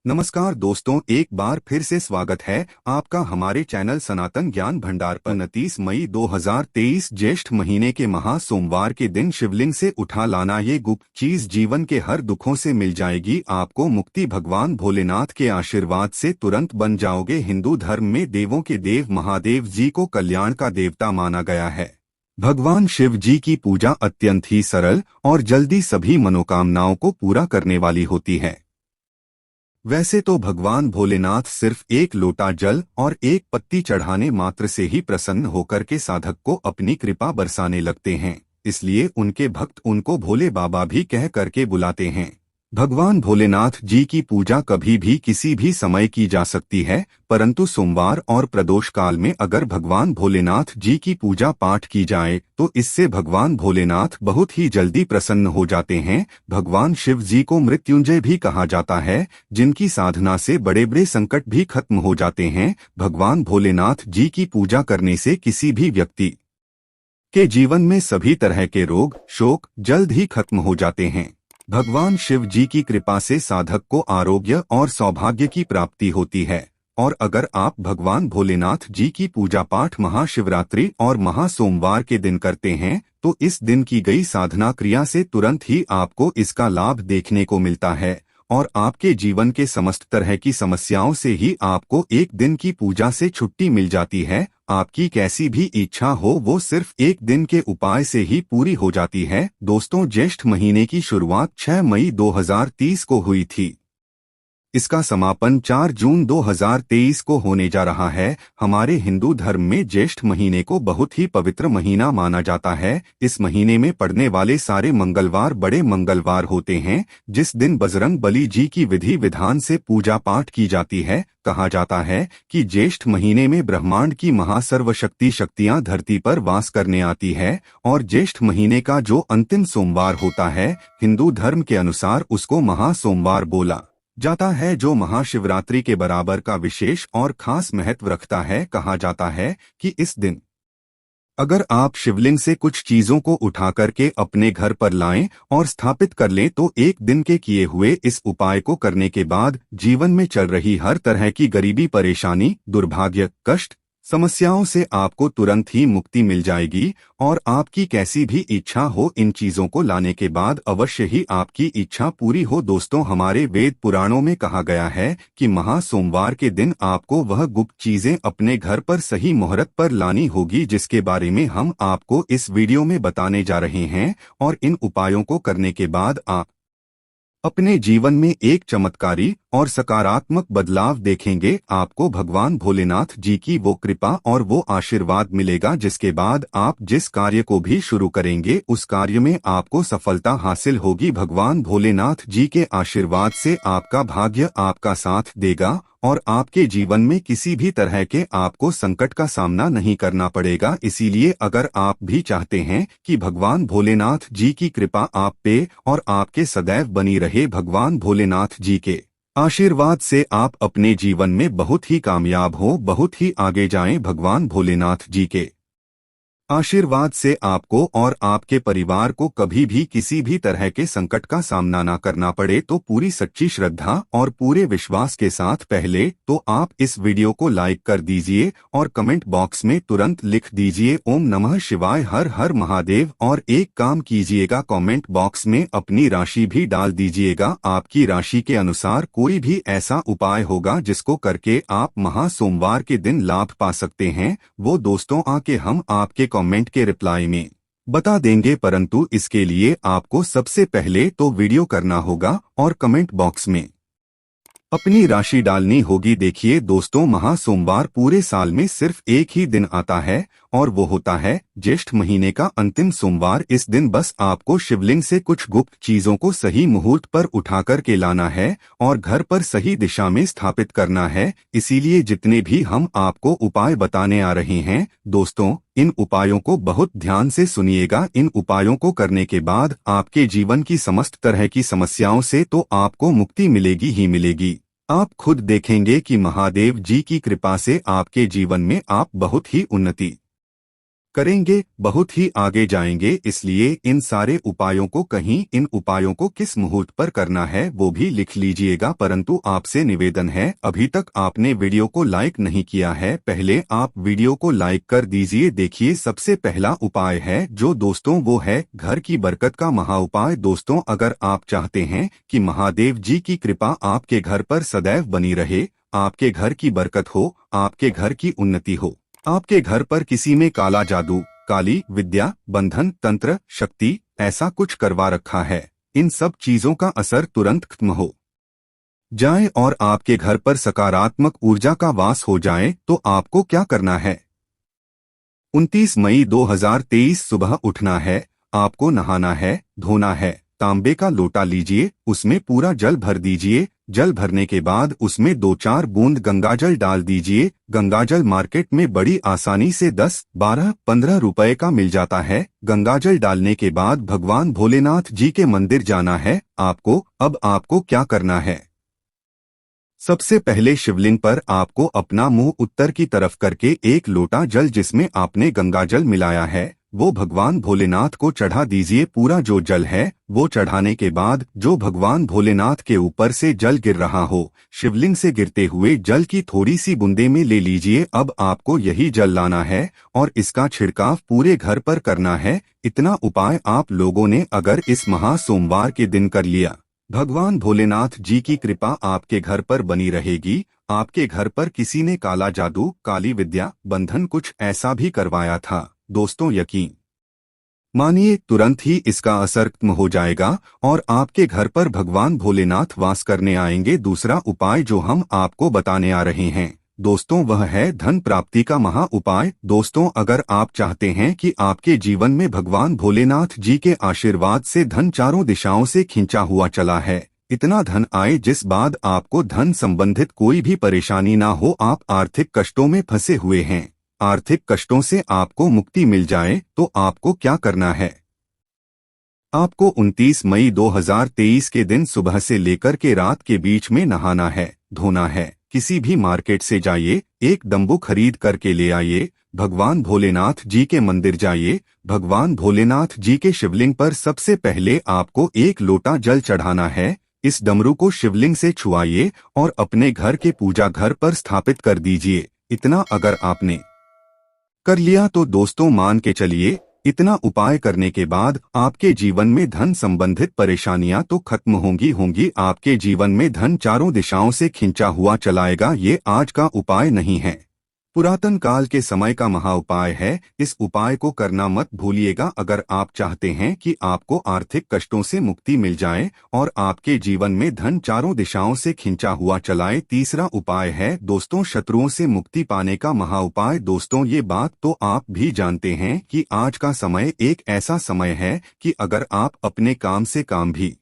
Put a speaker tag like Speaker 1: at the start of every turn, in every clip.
Speaker 1: नमस्कार दोस्तों, एक बार फिर से स्वागत है आपका हमारे चैनल सनातन ज्ञान भंडार पर। 29 मई 2023 ज्येष्ठ महीने के महा सोमवार के दिन शिवलिंग से उठा लाना ये गुप्त चीज जीवन के हर दुखों से मिल जाएगी। आपको मुक्ति भगवान भोलेनाथ के आशीर्वाद से तुरंत बन जाओगे। हिंदू धर्म में देवों के देव महादेव जी को कल्याण का देवता माना गया है। भगवान शिव जी की पूजा अत्यंत ही सरल और जल्दी सभी मनोकामनाओं को पूरा करने वाली होती है। वैसे तो भगवान भोलेनाथ सिर्फ एक लोटा जल और एक पत्ती चढ़ाने मात्र से ही प्रसन्न होकर के साधक को अपनी कृपा बरसाने लगते हैं, इसलिए उनके भक्त उनको भोले बाबा भी कह करके बुलाते हैं। भगवान भोलेनाथ जी की पूजा कभी भी किसी भी समय की जा सकती है, परंतु सोमवार और प्रदोष काल में अगर भगवान भोलेनाथ जी की पूजा पाठ की जाए तो इससे भगवान भोलेनाथ बहुत ही जल्दी प्रसन्न हो जाते हैं। भगवान शिव जी को मृत्युंजय भी कहा जाता है, जिनकी साधना से बड़े बड़े संकट भी खत्म हो जाते हैं। भगवान भोलेनाथ जी की पूजा करने से किसी भी व्यक्ति के जीवन में सभी तरह के रोग शोक जल्द ही खत्म हो जाते हैं। भगवान शिव जी की कृपा से साधक को आरोग्य और सौभाग्य की प्राप्ति होती है। और अगर आप भगवान भोलेनाथ जी की पूजा पाठ महाशिवरात्रि और महासोमवार के दिन करते हैं तो इस दिन की गई साधना क्रिया से तुरंत ही आपको इसका लाभ देखने को मिलता है और आपके जीवन के समस्त तरह की समस्याओं से ही आपको एक दिन की पूजा से छुट्टी मिल जाती है। आपकी कैसी भी इच्छा हो वो सिर्फ एक दिन के उपाय से ही पूरी हो जाती है। दोस्तों, ज्येष्ठ महीने की शुरुआत 6 मई 2030 को हुई थी। इसका समापन 4 जून 2023 को होने जा रहा है। हमारे हिंदू धर्म में ज्येष्ठ महीने को बहुत ही पवित्र महीना माना जाता है। इस महीने में पड़ने वाले सारे मंगलवार बड़े मंगलवार होते हैं, जिस दिन बजरंग बली जी की विधि विधान से पूजा पाठ की जाती है। कहा जाता है कि ज्येष्ठ महीने में ब्रह्मांड की महासर्वशक्ति शक्तियां धरती पर वास करने आती है और ज्येष्ठ महीने का जो अंतिम सोमवार होता है, हिंदू धर्म के अनुसार उसको महासोमवार बोला जाता है, जो महाशिवरात्रि के बराबर का विशेष और खास महत्व रखता है। कहा जाता है कि इस दिन अगर आप शिवलिंग से कुछ चीजों को उठा करके अपने घर पर लाएं और स्थापित कर लें तो एक दिन के किए हुए इस उपाय को करने के बाद जीवन में चल रही हर तरह की गरीबी परेशानी दुर्भाग्य कष्ट समस्याओं से आपको तुरंत ही मुक्ति मिल जाएगी और आपकी कैसी भी इच्छा हो इन चीजों को लाने के बाद अवश्य ही आपकी इच्छा पूरी हो। दोस्तों, हमारे वेद पुराणों में कहा गया है कि महासोमवार के दिन आपको वह गुप्त चीजें अपने घर पर सही मुहूर्त पर लानी होगी, जिसके बारे में हम आपको इस वीडियो में बताने जा रहे हैं। और इन उपायों को करने के बाद आप अपने जीवन में एक चमत्कारी और सकारात्मक बदलाव देखेंगे। आपको भगवान भोलेनाथ जी की वो कृपा और वो आशीर्वाद मिलेगा, जिसके बाद आप जिस कार्य को भी शुरू करेंगे उस कार्य में आपको सफलता हासिल होगी। भगवान भोलेनाथ जी के आशीर्वाद से आपका भाग्य आपका साथ देगा और आपके जीवन में किसी भी तरह के आपको संकट का सामना नहीं करना पड़ेगा। इसीलिए अगर आप भी चाहते हैं कि भगवान भोलेनाथ जी की कृपा आप पे और आपके सदैव बनी रहे, भगवान भोलेनाथ जी के आशीर्वाद से आप अपने जीवन में बहुत ही कामयाब हो, बहुत ही आगे जाएं। भगवान भोलेनाथ जी के आशीर्वाद से आपको और आपके परिवार को कभी भी किसी भी तरह के संकट का सामना ना करना पड़े, तो पूरी सच्ची श्रद्धा और पूरे विश्वास के साथ पहले तो आप इस वीडियो को लाइक कर दीजिए और कमेंट बॉक्स में तुरंत लिख दीजिए ओम नमः शिवाय हर हर महादेव। और एक काम कीजिएगा, कमेंट बॉक्स में अपनी राशि भी डाल दीजिएगा। आपकी राशि के अनुसार कोई भी ऐसा उपाय होगा जिसको करके आप महासोमवार के दिन लाभ पा सकते हैं, वो दोस्तों आके हम आपके कमेंट के रिप्लाई में बता देंगे। परंतु इसके लिए आपको सबसे पहले तो वीडियो करना होगा और कमेंट बॉक्स में अपनी राशि डालनी होगी। देखिए दोस्तों, महासोमवार पूरे साल में सिर्फ एक ही दिन आता है और वो होता है ज्येष्ठ महीने का अंतिम सोमवार। इस दिन बस आपको शिवलिंग से कुछ गुप्त चीजों को सही मुहूर्त पर उठाकर के लाना है और घर पर सही दिशा में स्थापित करना है। इसीलिए जितने भी हम आपको उपाय बताने आ रहे हैं दोस्तों, इन उपायों को बहुत ध्यान से सुनिएगा। इन उपायों को करने के बाद आपके जीवन की समस्त तरह की समस्याओं से तो आपको मुक्ति मिलेगी ही मिलेगी। आप खुद देखेंगे कि महादेव जी की कृपा से आपके जीवन में आप बहुत ही उन्नति करेंगे, बहुत ही आगे जाएंगे। इसलिए इन सारे उपायों को इन उपायों को किस मुहूर्त पर करना है वो भी लिख लीजिएगा। परंतु आपसे निवेदन है, अभी तक आपने वीडियो को लाइक नहीं किया है, पहले आप वीडियो को लाइक कर दीजिए। देखिए, सबसे पहला उपाय है जो दोस्तों वो है घर की बरकत का महा उपाय। दोस्तों, अगर आप चाहते हैं कि महादेव जी की कृपा आपके घर पर सदैव बनी रहे, आपके घर की बरकत हो, आपके घर की उन्नति हो, आपके घर पर किसी में काला जादू, काली विद्या, बंधन, तंत्र, शक्ति ऐसा कुछ करवा रखा है, इन सब चीजों का असर तुरंत खत्म हो जाए और आपके घर पर सकारात्मक ऊर्जा का वास हो जाए, तो आपको क्या करना है? 29 मई 2023 सुबह उठना है, आपको नहाना है, धोना है, तांबे का लोटा लीजिए, उसमें पूरा जल भर दीजिए। जल भरने के बाद उसमें 2-4 बूंद गंगाजल डाल दीजिए। गंगाजल मार्केट में बड़ी आसानी से 10, 12, 15 रुपए का मिल जाता है। गंगाजल डालने के बाद भगवान भोलेनाथ जी के मंदिर जाना है आपको। अब आपको क्या करना है? सबसे पहले शिवलिंग पर आपको अपना मुंह उत्तर की तरफ करके एक लोटा जल जिसमें आपने गंगाजल मिलाया है वो भगवान भोलेनाथ को चढ़ा दीजिए। पूरा जो जल है वो चढ़ाने के बाद जो भगवान भोलेनाथ के ऊपर से जल गिर रहा हो, शिवलिंग से गिरते हुए जल की थोड़ी सी बूंदे में ले लीजिए। अब आपको यही जल लाना है और इसका छिड़काव पूरे घर पर करना है। इतना उपाय आप लोगों ने अगर इस महा सोमवार के दिन कर लिया, भगवान भोलेनाथ जी की कृपा आपके घर पर बनी रहेगी। आपके घर पर किसी ने काला जादू, काली विद्या, बंधन कुछ ऐसा भी करवाया था, दोस्तों यकीन मानिए तुरंत ही इसका असर खत्म हो जाएगा और आपके घर पर भगवान भोलेनाथ वास करने आएंगे। दूसरा उपाय जो हम आपको बताने आ रहे हैं दोस्तों, वह है धन प्राप्ति का महा उपाय। दोस्तों, अगर आप चाहते हैं कि आपके जीवन में भगवान भोलेनाथ जी के आशीर्वाद से धन चारों दिशाओं से खींचा हुआ चला है, इतना धन आए जिस बाद आपको धन संबंधित कोई भी परेशानी ना हो, आप आर्थिक कष्टों में फंसे हुए हैं, आर्थिक कष्टों से आपको मुक्ति मिल जाए, तो आपको क्या करना है? आपको 29 मई 2023 के दिन सुबह से लेकर के रात के बीच में नहाना है, धोना है। किसी भी मार्केट से जाइए, एक डंबू खरीद करके ले आइए। भगवान भोलेनाथ जी के मंदिर जाइए। भगवान भोलेनाथ जी के शिवलिंग पर सबसे पहले आपको एक लोटा जल चढ़ाना है। इस डमरू को शिवलिंग से छुआइए और अपने घर के पूजा घर पर स्थापित कर दीजिए। इतना अगर आपने कर लिया तो दोस्तों मान के चलिए, इतना उपाय करने के बाद आपके जीवन में धन संबंधित परेशानियां तो खत्म होंगी। आपके जीवन में धन चारों दिशाओं से खींचा हुआ चलाएगा। ये आज का उपाय नहीं है, पुरातन काल के समय का महा उपाय है। इस उपाय को करना मत भूलिएगा अगर आप चाहते हैं कि आपको आर्थिक कष्टों से मुक्ति मिल जाए और आपके जीवन में धन चारों दिशाओं से खींचा हुआ चलाए। तीसरा उपाय है दोस्तों शत्रुओं से मुक्ति पाने का महा उपाय। दोस्तों, ये बात तो आप भी जानते हैं कि आज का समय एक ऐसा समय है कि अगर आप अपने काम से काम भी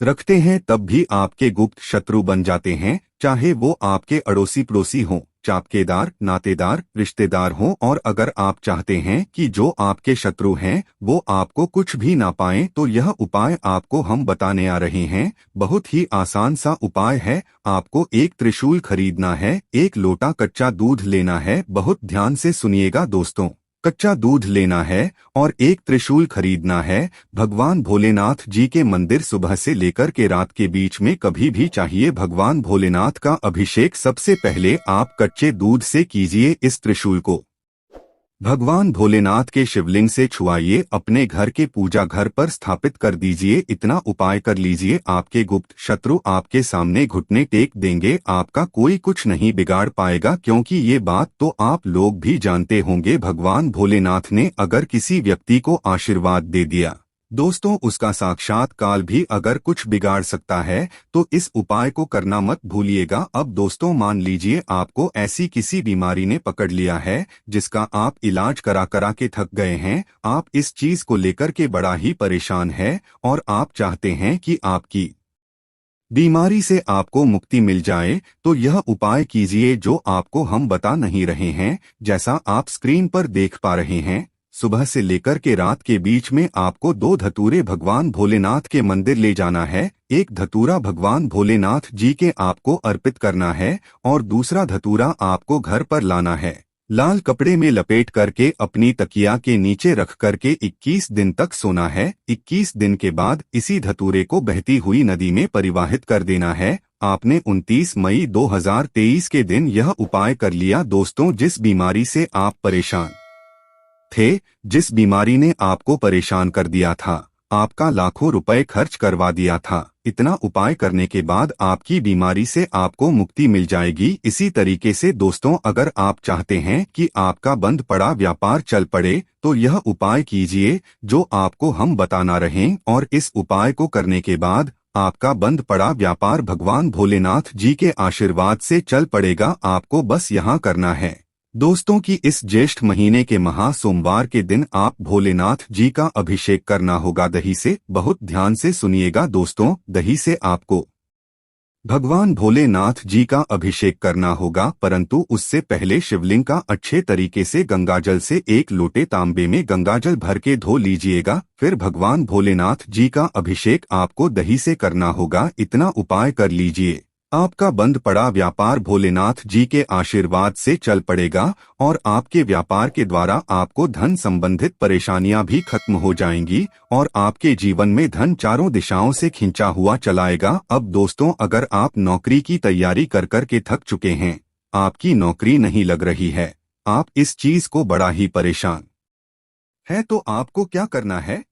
Speaker 1: रखते हैं तब भी आपके गुप्त शत्रु बन जाते हैं, चाहे वो आपके अड़ोसी पड़ोसी हों, चापकेदार, नातेदार, रिश्तेदार हों। और अगर आप चाहते हैं कि जो आपके शत्रु हैं वो आपको कुछ भी ना पाएं, तो यह उपाय आपको हम बताने आ रहे हैं। बहुत ही आसान सा उपाय है। आपको एक त्रिशूल खरीदना है, एक लोटा कच्चा दूध लेना है। बहुत ध्यान से सुनिएगा दोस्तों, कच्चा दूध लेना है और एक त्रिशूल खरीदना है। भगवान भोलेनाथ जी के मंदिर सुबह से लेकर के रात के बीच में कभी भी चाहिए भगवान भोलेनाथ का अभिषेक सबसे पहले आप कच्चे दूध से कीजिए। इस त्रिशूल को भगवान भोलेनाथ के शिवलिंग से छुआइए, अपने घर के पूजा घर पर स्थापित कर दीजिए। इतना उपाय कर लीजिए, आपके गुप्त शत्रु आपके सामने घुटने टेक देंगे, आपका कोई कुछ नहीं बिगाड़ पाएगा। क्योंकि ये बात तो आप लोग भी जानते होंगे, भगवान भोलेनाथ ने अगर किसी व्यक्ति को आशीर्वाद दे दिया दोस्तों, उसका साक्षात काल भी अगर कुछ बिगाड़ सकता है, तो इस उपाय को करना मत भूलिएगा। अब दोस्तों मान लीजिए आपको ऐसी किसी बीमारी ने पकड़ लिया है जिसका आप इलाज करा करा के थक गए हैं, आप इस चीज को लेकर के बड़ा ही परेशान है और आप चाहते हैं कि आपकी बीमारी से आपको मुक्ति मिल जाए, तो यह उपाय कीजिए जो आपको हम बता नहीं रहे हैं। जैसा आप स्क्रीन पर देख पा रहे हैं, सुबह से लेकर के रात के बीच में आपको 2 धतूरे भगवान भोलेनाथ के मंदिर ले जाना है। एक धतूरा भगवान भोलेनाथ जी के आपको अर्पित करना है और दूसरा धतूरा आपको घर पर लाना है। लाल कपड़े में लपेट करके अपनी तकिया के नीचे रख करके 21 दिन तक सोना है। 21 दिन के बाद इसी धतूरे को बहती हुई नदी में परिवाहित कर देना है। आपने 29 मई 2023 के दिन यह उपाय कर लिया दोस्तों। जिस बीमारी से आप परेशान थे, जिस बीमारी ने आपको परेशान कर दिया था, आपका लाखों रुपए खर्च करवा दिया था, इतना उपाय करने के बाद आपकी बीमारी से आपको मुक्ति मिल जाएगी। इसी तरीके से दोस्तों, अगर आप चाहते हैं कि आपका बंद पड़ा व्यापार चल पड़े तो यह उपाय कीजिए जो आपको हम बताना रहें, और इस उपाय को करने के बाद आपका बंद पड़ा व्यापार भगवान भोलेनाथ जी के आशीर्वाद से चल पड़ेगा। आपको बस यहाँ करना है दोस्तों कि इस ज्येष्ठ महीने के महा सोमवार के दिन आप भोलेनाथ जी का अभिषेक करना होगा दही से। बहुत ध्यान से सुनिएगा दोस्तों, दही से आपको भगवान भोलेनाथ जी का अभिषेक करना होगा, परंतु उससे पहले शिवलिंग का अच्छे तरीके से गंगाजल से 1 लोटे तांबे में गंगाजल भर के धो लीजिएगा। फिर भगवान भोलेनाथ जी का अभिषेक आपको दही से करना होगा। इतना उपाय कर लीजिए, आपका बंद पड़ा व्यापार भोलेनाथ जी के आशीर्वाद से चल पड़ेगा और आपके व्यापार के द्वारा आपको धन संबंधित परेशानियां भी खत्म हो जाएंगी और आपके जीवन में धन चारों दिशाओं से खिंचा हुआ चलाएगा। अब दोस्तों, अगर आप नौकरी की तैयारी कर कर के थक चुके हैं, आपकी नौकरी नहीं लग रही है, आप इस चीज को बड़ा ही परेशान है, तो आपको क्या करना है?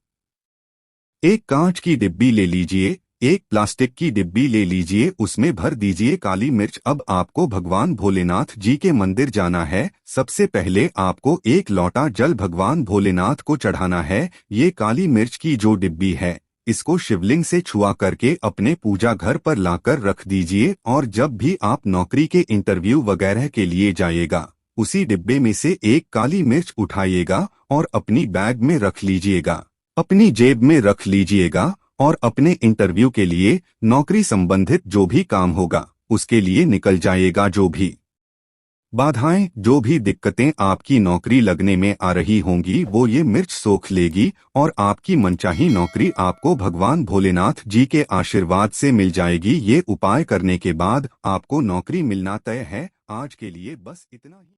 Speaker 1: एक कांच की डिब्बी ले लीजिए, एक प्लास्टिक की डिब्बी ले लीजिए, उसमें भर दीजिए काली मिर्च। अब आपको भगवान भोलेनाथ जी के मंदिर जाना है। सबसे पहले आपको 1 लोटा जल भगवान भोलेनाथ को चढ़ाना है। ये काली मिर्च की जो डिब्बी है, इसको शिवलिंग से छुआ करके अपने पूजा घर पर लाकर रख दीजिए, और जब भी आप नौकरी के इंटरव्यू वगैरह के लिए जाइएगा, उसी डिब्बे में से 1 काली मिर्च उठाइएगा और अपनी बैग में रख लीजिएगा, अपनी जेब में रख लीजिएगा, और अपने इंटरव्यू के लिए, नौकरी संबंधित जो भी काम होगा उसके लिए निकल जाइएगा। जो भी बाधाएं, जो भी दिक्कतें आपकी नौकरी लगने में आ रही होंगी, वो ये मिर्च सोख लेगी और आपकी मनचाही नौकरी आपको भगवान भोलेनाथ जी के आशीर्वाद से मिल जाएगी। ये उपाय करने के बाद आपको नौकरी मिलना तय है। आज के लिए बस इतना ही।